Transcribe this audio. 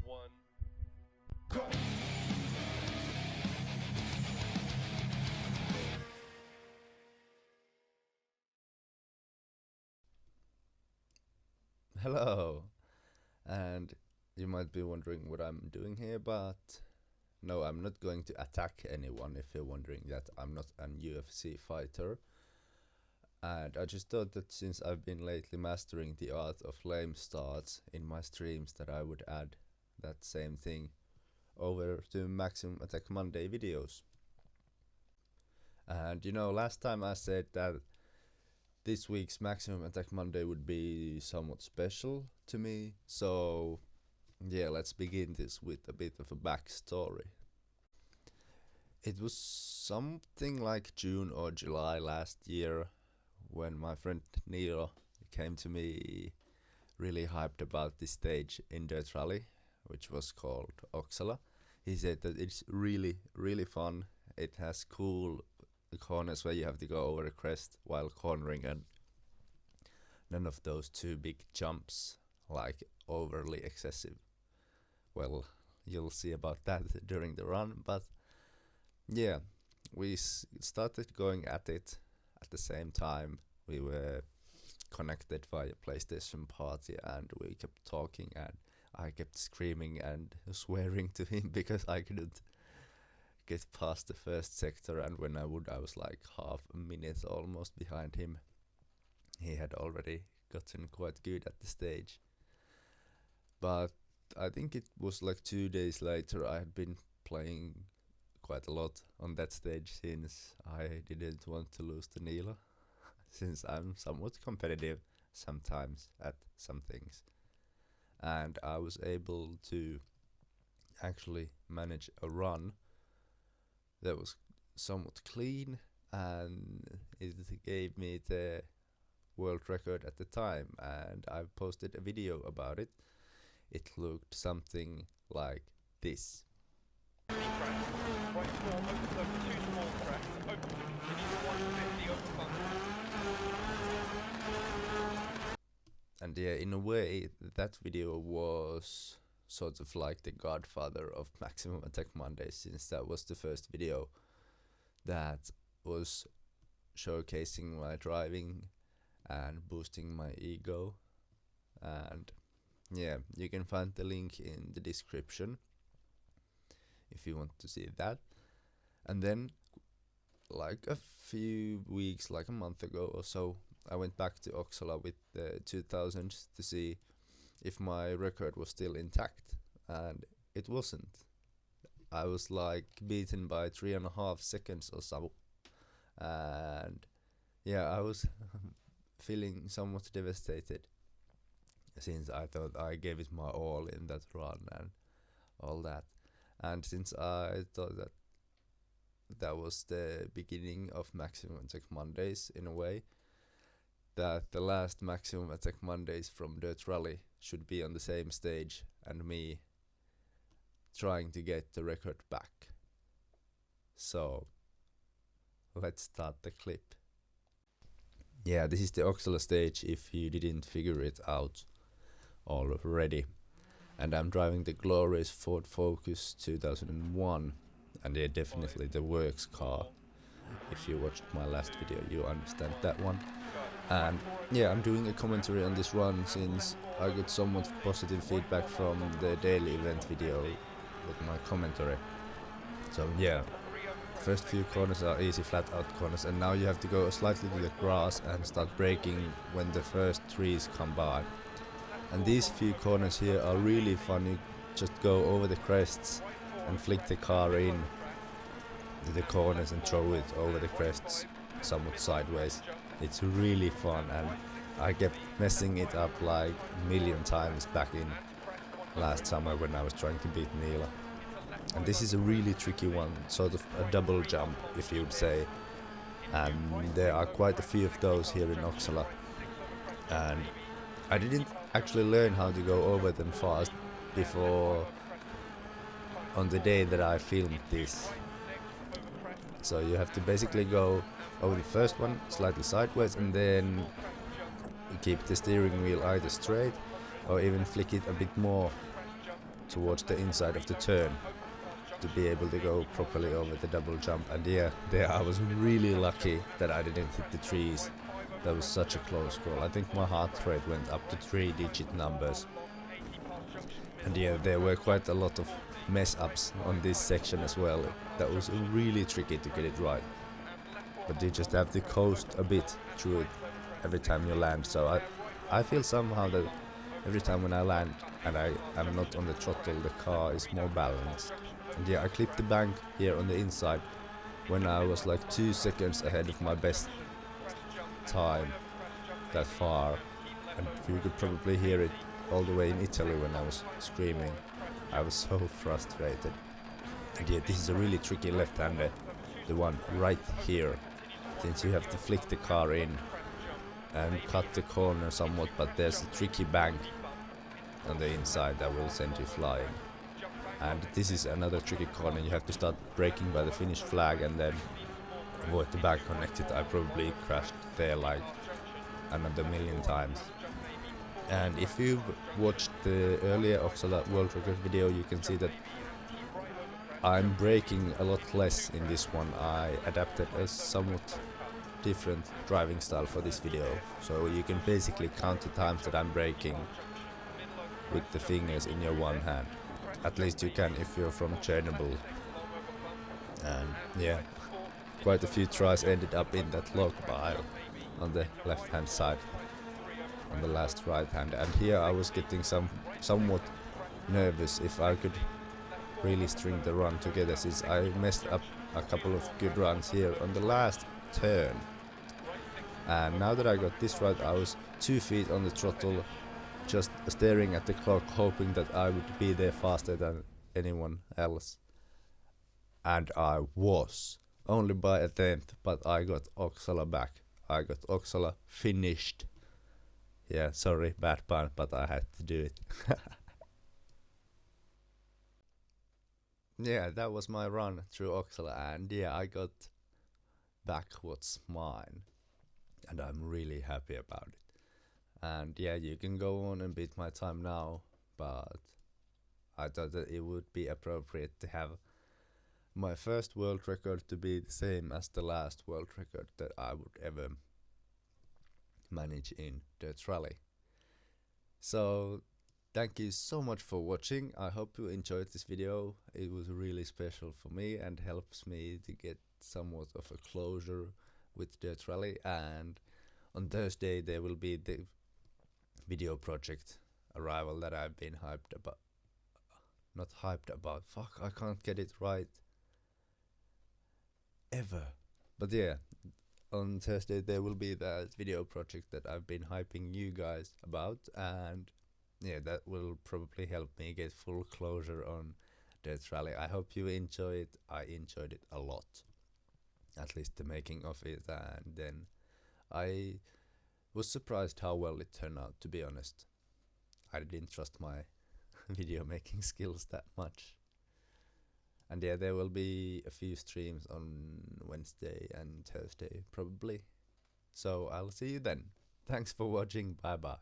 one, go! Hello, and you might be wondering what I'm doing here, but no, I'm not going to attack anyone if you're wondering that. I'm not an UFC fighter, and I just thought that since I've been lately mastering the art of lame starts in my streams that I would add that same thing over to Maximum Attack Monday videos. And you know, last time I said that this week's Maximum Attack Monday would be somewhat special to me, so yeah, let's begin this with a bit of a backstory. It was something like June or July last year when my friend Neil came to me really hyped about this stage in DiRT Rally, which was called Oksala. He said that it's really, really fun. It has cool corners where you have to go over the crest while cornering, and none of those too big jumps, like overly excessive. Well, you'll see about that during the run, but yeah, we started going at it at the same time. We were connected via PlayStation Party and we kept talking, and I kept screaming and swearing to him because I couldn't get past the first sector, and when I would, I was like half a minute almost behind him. He had already gotten quite good at the stage. But I think it was like 2 days later I had been playing quite a lot on that stage since I didn't want to lose to Neela, since I'm somewhat competitive sometimes at some things. And I was able to actually manage a run that was somewhat clean, and it gave me the world record at the time, and I've posted a video about it. It looked something like this. And yeah, in a way, that video was sort of like the godfather of Maximum Attack Monday, since that was the first video that was showcasing my driving and boosting my ego. And yeah, you can find the link in the description if you want to see that. And then like a few weeks, like a month ago or so, I went back to Oksala with the 2000 to see if my record was still intact, and it wasn't. I was like beaten by 3.5 seconds or so, and yeah, I was feeling somewhat devastated, since I thought I gave it my all in that run and all that. And since I thought that that was the beginning of Maximum Attack Mondays in a way, that the last Maximum Attack Mondays from DiRT Rally should be on the same stage and me trying to get the record back. So let's start the clip. Yeah, this is the Oksala stage if you didn't figure it out already. And I'm driving the glorious Ford Focus 2001, and yeah, definitely the works car. If you watched my last video, you understand that one. And yeah, I'm doing a commentary on this run since I got somewhat positive feedback from the daily event video with my commentary. So yeah, first few corners are easy flat out corners, and now you have to go slightly to the grass and start braking when the first trees come by. And these few corners here are really fun. You just go over the crests and flick the car in to the corners and throw it over the crests somewhat sideways. It's really fun, and I kept messing it up like a million times back in last summer when I was trying to beat Neela. And this is a really tricky one, sort of a double jump if you would say, and there are quite a few of those here in Oksala, and I didn't actually learn how to go over them fast before on the day that I filmed this. So you have to basically go over the first one slightly sideways, and then keep the steering wheel either straight or even flick it a bit more towards the inside of the turn to be able to go properly over the double jump. And yeah, there I was really lucky that I didn't hit the trees. That was such a close call. I think my heart rate went up to 3-digit numbers. And yeah, there were quite a lot of mess ups on this section as well. That was really tricky to get it right. But you just have to coast a bit through it every time you land. So I feel somehow that every time when I land and I am not on the throttle, the car is more balanced. And yeah, I clipped the bank here on the inside when I was like 2 seconds ahead of my best time that far. And you could probably hear it all the way in Italy when I was screaming. I was so frustrated. And yeah, this is a really tricky left-hander, the one right here, since you have to flick the car in and cut the corner somewhat, but there's a tricky bank on the inside that will send you flying. And this is another tricky corner. You have to start braking by the Finnish flag and then avoid the back connected. I probably crashed there like another million times. And if you've watched the earlier Oksala world record video, you can see that I'm braking a lot less in this one. I adapted a somewhat different driving style for this video, so you can basically count the times that I'm braking with the fingers in your one hand. At least you can if you're from Chernobyl. And yeah, quite a few tries ended up in that log pile on the left hand side, on the last right hand. And here I was getting somewhat nervous if I could really string the run together, since I messed up a couple of good runs here on the last turn. And now that I got this right, I was 2 feet on the throttle, just staring at the clock, hoping that I would be there faster than anyone else. And I was, only by a tenth, but I got Oksala back. I got Oksala finished. Yeah, sorry, bad pun, but I had to do it. Yeah, that was my run through Oksala, and yeah, I got back what's mine, and I'm really happy about it. And yeah, you can go on and beat my time now, but I thought that it would be appropriate to have my first world record to be the same as the last world record that I would ever manage in Dirt Rally. So thank you so much for watching. I hope you enjoyed this video. It was really special for me and helps me to get somewhat of a closure with Dirt Rally. And on Thursday there will be the video project arrival that I've been hyped about. Not hyped about. Fuck, I can't get it right ever. But yeah, on Thursday there will be that video project that I've been hyping you guys about, and yeah, that will probably help me get full closure on Dirt Rally. I hope you enjoy it. I enjoyed it a lot, at least the making of it, and then I was surprised how well it turned out, to be honest. I didn't trust my video making skills that much. And yeah, there will be a few streams on Wednesday and Thursday probably. So I'll see you then. Thanks for watching. Bye bye.